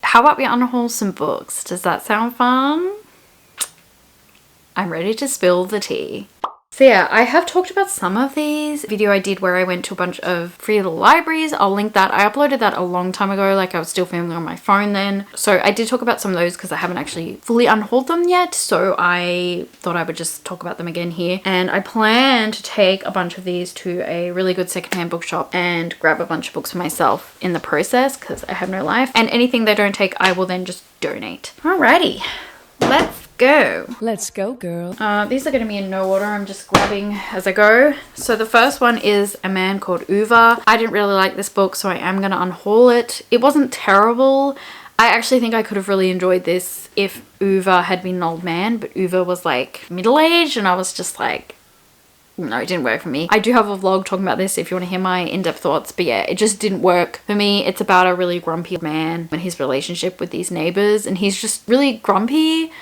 how about we unhaul some books? Does that sound fun? I'm ready to spill the tea. So yeah, I have talked about some of these. Video I did where I went to a bunch of free little libraries. I'll link that. I uploaded that a long time ago, like I was still filming on my phone then. So I did talk about some of those because I haven't actually fully unhauled them yet. So I thought I would just talk about them again here. And I plan to take a bunch of these to a really good secondhand bookshop and grab a bunch of books for myself in the process because I have no life. And anything they don't take, I will then just donate. Alrighty, let's go. Let's go, girl. These are going to be in no order. I'm just grabbing as I go. So the first one is A Man Called Uva. I didn't really like this book, so I am going to unhaul it. It wasn't terrible. I actually think I could have really enjoyed this if Uva had been an old man, but Uva was like middle-aged and I was just like, no, it didn't work for me. I do have a vlog talking about this if you want to hear my in-depth thoughts, but yeah, it just didn't work for me. It's about a really grumpy man and his relationship with these neighbors, and he's just really grumpy.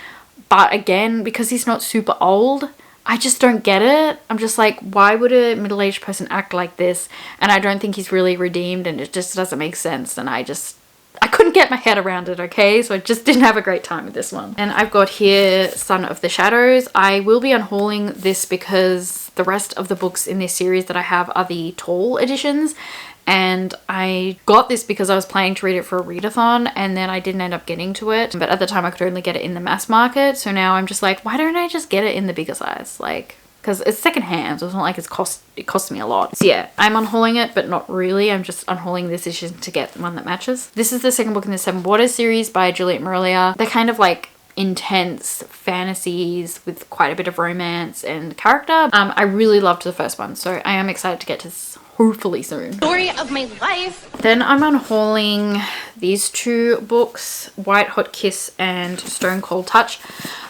But again, because he's not super old, I just don't get it. I'm just like, why would a middle-aged person act like this? And I don't think he's really redeemed, and it just doesn't make sense. And I couldn't get my head around it, okay? So I just didn't have a great time with this one. And I've got here Son of the Shadows. I will be unhauling this because the rest of the books in this series that I have are the tall editions. And I got this because I was planning to read it for a readathon and then I didn't end up getting to it. But at the time I could only get it in the mass market. So now I'm just like, why don't I just get it in the bigger size? Like, because it's secondhand, so it's not like it costs me a lot. So yeah, I'm unhauling it, but not really. I'm just unhauling this edition to get one that matches. This is the second book in the Seven Waters series by Juliet Marillier. They're kind of like intense fantasies with quite a bit of romance and character. I really loved the first one, so I am excited to get to this hopefully soon. Story of my life. Then I'm unhauling these two books, White Hot Kiss and Stone Cold Touch.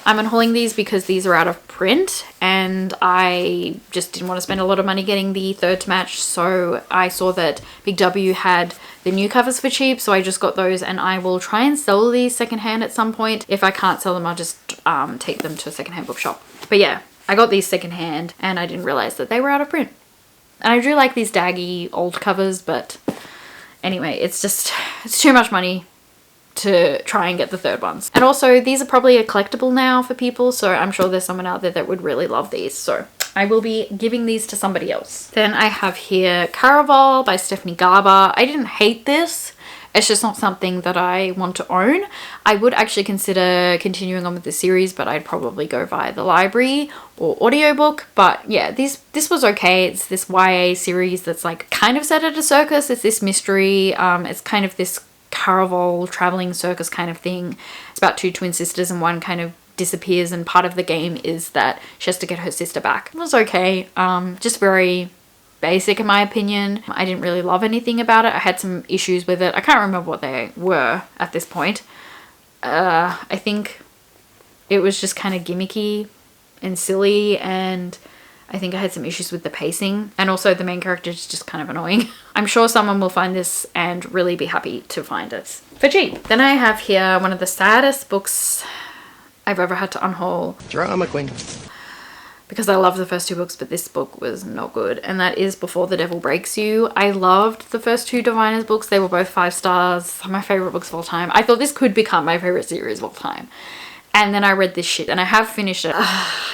I'm unhauling these because these are out of print and I just didn't want to spend a lot of money getting the third to match, so I saw that Big W had the new covers for cheap, so I just got those, and I will try and sell these secondhand at some point. If I can't sell them, I'll just take them to a secondhand bookshop. But yeah, I got these secondhand and I didn't realize that they were out of print. And I do like these daggy old covers, but anyway, it's too much money to try and get the third ones. And also, these are probably a collectible now for people, so I'm sure there's someone out there that would really love these. So I will be giving these to somebody else. Then I have here Caraval by Stephanie Garber. I didn't hate this. It's just not something that I want to own. I would actually consider continuing on with the series, but I'd probably go via the library or audiobook. But yeah, this was okay. It's this YA series that's like kind of set at a circus. It's this mystery. It's kind of this caravel traveling circus kind of thing. It's about two twin sisters and one kind of disappears, and part of the game is that she has to get her sister back. It was okay. Just very basic in my opinion. I didn't really love anything about it. I had some issues with it. I can't remember what they were at this point. I think it was just kind of gimmicky and silly, and I think I had some issues with the pacing, and also the main character is just kind of annoying. I'm sure someone will find this and really be happy to find it for cheap. Then I have here one of the saddest books I've ever had to unhaul. Drama queen. Because I loved the first two books, but this book was not good. And that is Before the Devil Breaks You. I loved the first two Diviners books. They were both 5 stars. They're my favorite books of all time. I thought this could become my favorite series of all time. And then I read this shit and I have finished it.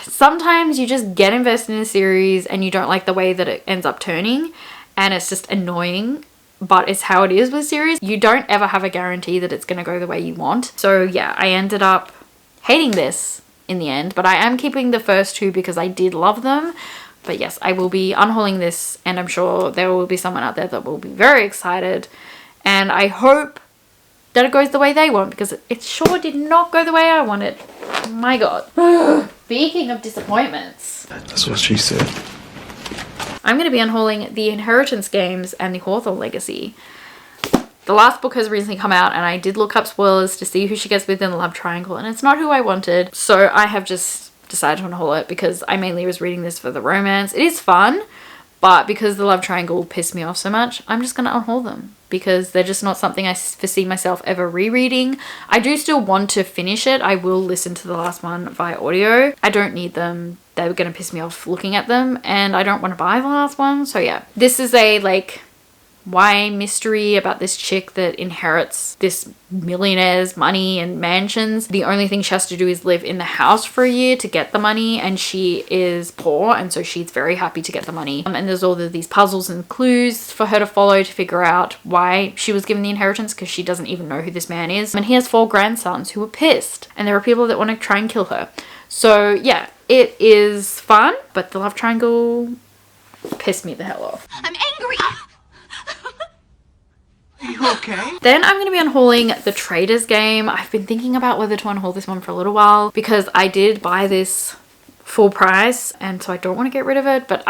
Sometimes you just get invested in a series and you don't like the way that it ends up turning. And it's just annoying. But it's how it is with series. You don't ever have a guarantee that it's going to go the way you want. So yeah, I ended up hating this in the end, but I am keeping the first two because I did love them. But yes, I will be unhauling this, and I'm sure there will be someone out there that will be very excited, and I hope that it goes the way they want, because it sure did not go the way I wanted. My god. Speaking of disappointments, That's what she said. I'm going to be unhauling the Inheritance Games and the Hawthorne Legacy. The last book has recently come out, and I did look up spoilers to see who she gets with in the love triangle, and it's not who I wanted. So I have just decided to unhaul it because I mainly was reading this for the romance. It is fun, but because the love triangle pissed me off so much, I'm just going to unhaul them because they're just not something I foresee myself ever rereading. I do still want to finish it. I will listen to the last one via audio. I don't need them. They were going to piss me off looking at them, and I don't want to buy the last one. So yeah, this is a like YA mystery about this chick that inherits this millionaire's money and mansions. The only thing she has to do is live in the house for a year to get the money, and she is poor, and so she's very happy to get the money. And there's all of these puzzles and clues for her to follow to figure out why she was given the inheritance, because she doesn't even know who this man is. And he has 4 grandsons who are pissed, and there are people that want to try and kill her. So yeah, it is fun, but the love triangle pissed me the hell off. I'm angry. Are you okay? Then I'm going to be unhauling the Traders game. I've been thinking about whether to unhaul this one for a little while because I did buy this full price, and so I don't want to get rid of it, but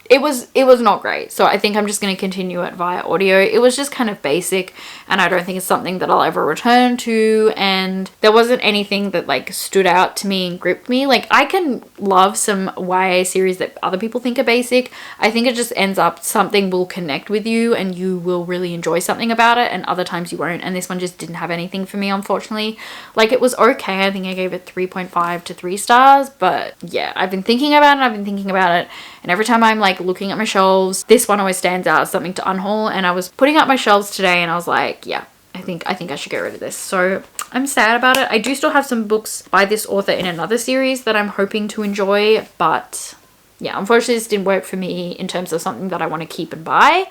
it was not great. So I think I'm just going to continue it via audio. It was just kind of basic, and I don't think it's something that I'll ever return to, and there wasn't anything that like stood out to me and gripped me. Like, I can love some YA series that other people think are basic. I think it just ends up something will connect with you and you will really enjoy something about it, and other times you won't, and this one just didn't have anything for me, unfortunately. Like, it was okay. I think I gave it 3.5 to 3 stars, but yeah, I've been thinking about it, and every time I'm like looking at my shelves, this one always stands out as something to unhaul. And I was putting up my shelves today and I was like, yeah, I think I should get rid of this. So I'm sad about it. I do still have some books by this author in another series that I'm hoping to enjoy, but yeah, unfortunately this didn't work for me in terms of something that I want to keep and buy,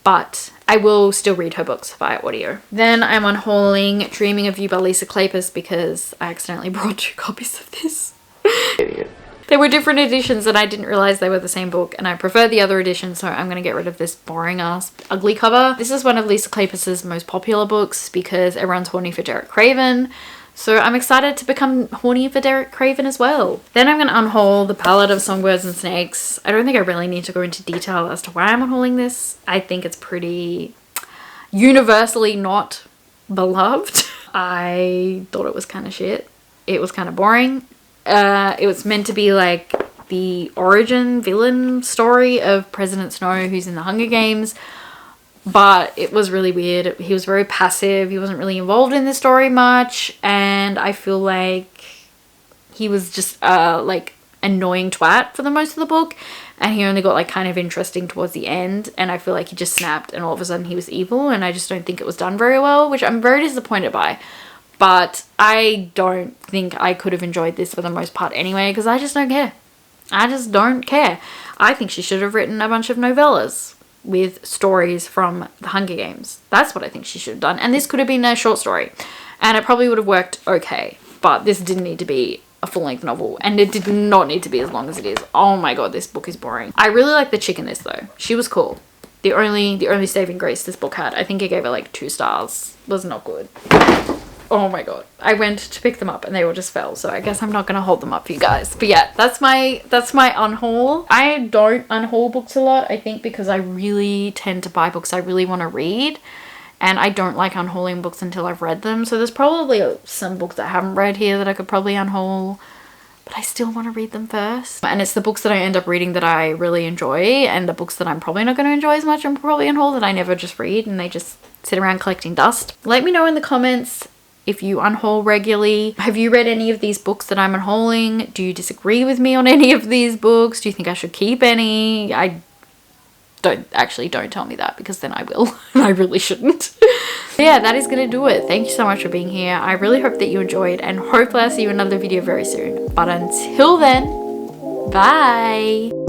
but I will still read her books via audio. Then I'm unhauling Dreaming of You by Lisa Kleypas because I accidentally brought 2 copies of this. Idiot. They were different editions and I didn't realize they were the same book, and I prefer the other edition, so I'm going to get rid of this boring ass ugly cover. This is one of Lisa Kleypas's most popular books because everyone's horny for Derek Craven, so I'm excited to become horny for Derek Craven as well. Then I'm going to unhaul The Ballad of Songbirds and Snakes. I don't think I really need to go into detail as to why I'm unhauling this. I think it's pretty universally not beloved. I thought it was kind of shit. It was kind of boring. It was meant to be like the origin villain story of President Snow, who's in the Hunger Games, but it was really weird. He was very passive. He wasn't really involved in the story much, and I feel like he was just like annoying twat for the most of the book, and he only got like kind of interesting towards the end, and I feel like he just snapped and all of a sudden he was evil, and I just don't think it was done very well, which I'm very disappointed by. But I don't think I could have enjoyed this for the most part anyway, because I just don't care. I just don't care. I think she should have written a bunch of novellas with stories from the Hunger Games. That's what I think she should have done. And this could have been a short story, and it probably would have worked okay. But this didn't need to be a full-length novel, and it did not need to be as long as it is. Oh my god, this book is boring. I really like the chick in this though. She was cool. The only saving grace this book had, I think I gave it like 2 stars, was not good. Oh my god, I went to pick them up and they all just fell, so I guess I'm not gonna hold them up for you guys. But yeah, that's my unhaul. I don't unhaul books a lot, I think, because I really tend to buy books I really want to read, and I don't like unhauling books until I've read them. So there's probably some books I haven't read here that I could probably unhaul, but I still want to read them first. And it's the books that I end up reading that I really enjoy, and the books that I'm probably not going to enjoy as much and probably unhaul that I never just read, and they just sit around collecting dust. Let me know in the comments if you unhaul regularly. Have you read any of these books that I'm unhauling? Do you disagree with me on any of these books? Do you think I should keep any? Don't tell me that, because then I will, and I really shouldn't. Yeah, that is gonna do it. Thank you so much for being here. I really hope that you enjoyed, and hopefully I'll see you in another video very soon. But until then, bye.